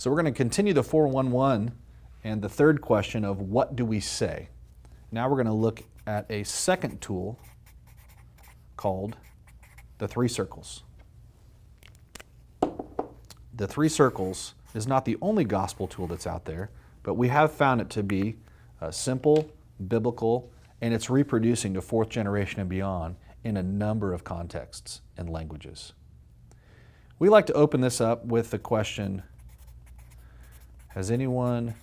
So we're going to continue the 411 and the third question of what do we say? Now we're going to look at a second tool called the three circles. The three circles is not the only gospel tool that's out there, but we have found it to be simple, biblical, and it's reproducing to fourth generation and beyond in a number of contexts and languages. We like to open this up with the question, has anyone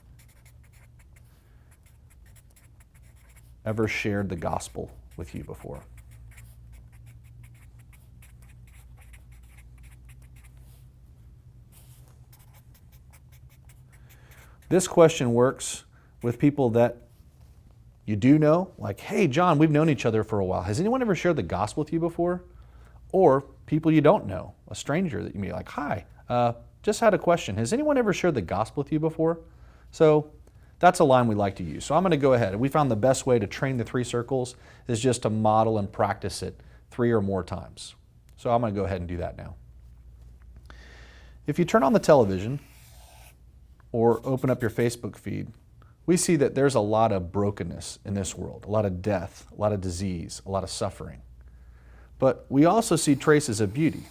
ever shared the gospel with you before? This question works with people that you do know, like, hey, John, we've known each other for a while. Has anyone ever shared the gospel with you before? Or people you don't know, a stranger that you meet, like, hi, just had a question. Has anyone ever shared the gospel with you before? So that's a line we like to use. So I'm going to go ahead. We found the best way to train the three circles is just to model and practice it 3 or more times. So I'm going to go ahead and do that now. If you turn on the television or open up your Facebook feed, we see that there's a lot of brokenness in this world, a lot of death, a lot of disease, a lot of suffering. But we also see traces of beauty,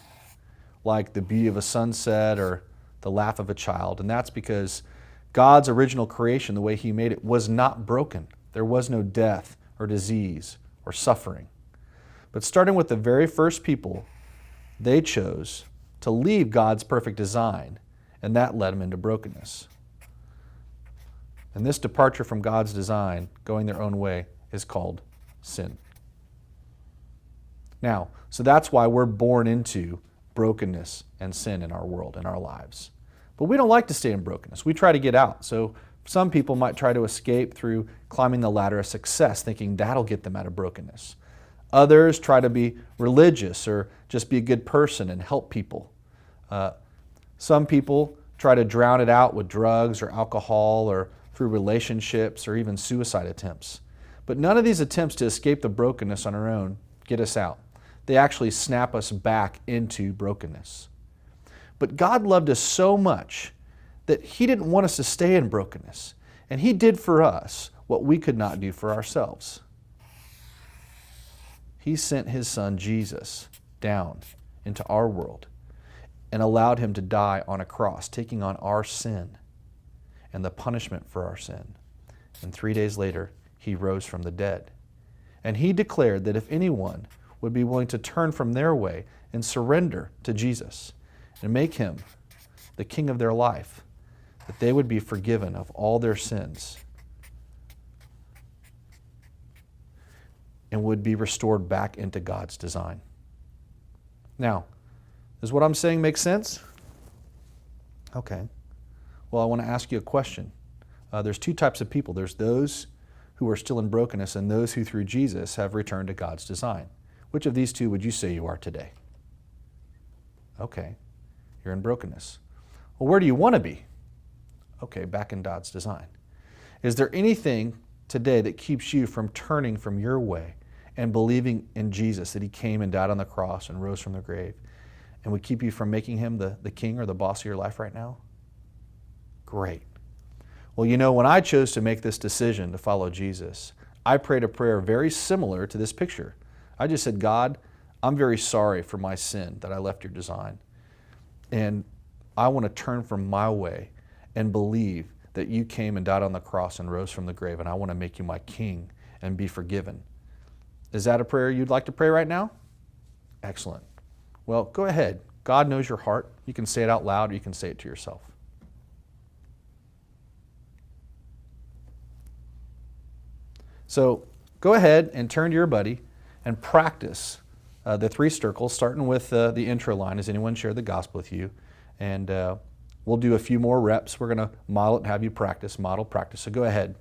like the beauty of a sunset or the laugh of a child. And that's because God's original creation, the way He made it, was not broken. There was no death or disease or suffering. But starting with the very first people, they chose to leave God's perfect design, and that led them into brokenness. And this departure from God's design, going their own way, is called sin. Now, so that's why we're born into brokenness and sin in our world, in our lives. But we don't like to stay in brokenness. We try to get out. So some people might try to escape through climbing the ladder of success, thinking that'll get them out of brokenness. Others try to be religious or just be a good person and help people. Some people try to drown it out with drugs or alcohol or through relationships or even suicide attempts. But none of these attempts to escape the brokenness on our own get us out. They actually snap us back into brokenness. But God loved us so much that He didn't want us to stay in brokenness. And He did for us what we could not do for ourselves. He sent His Son Jesus down into our world and allowed Him to die on a cross, taking on our sin and the punishment for our sin. And 3 days later, He rose from the dead. And He declared that if anyone would be willing to turn from their way and surrender to Jesus and make Him the King of their life, that they would be forgiven of all their sins and would be restored back into God's design. Now, does what I'm saying make sense? Okay. Well, I want to ask you a question. There's 2 types of people. There's those who are still in brokenness and those who through Jesus have returned to God's design. Which of these 2 would you say you are today? Okay, you're in brokenness. Well, where do you want to be? Okay, back in God's design. Is there anything today that keeps you from turning from your way and believing in Jesus, that He came and died on the cross and rose from the grave, and would keep you from making Him the king or the boss of your life right now? Great. Well, you know, when I chose to make this decision to follow Jesus, I prayed a prayer very similar to this picture. I just said, God, I'm very sorry for my sin that I left your design. And I want to turn from my way and believe that you came and died on the cross and rose from the grave, and I want to make you my king and be forgiven. Is that a prayer you'd like to pray right now? Excellent. Well, go ahead. God knows your heart. You can say it out loud or you can say it to yourself. So go ahead and turn to your buddy and practice the 3 circles, starting with the intro line. Has anyone shared the gospel with you? And we'll do a few more reps. We're going to model it and have you practice, model, practice. So go ahead.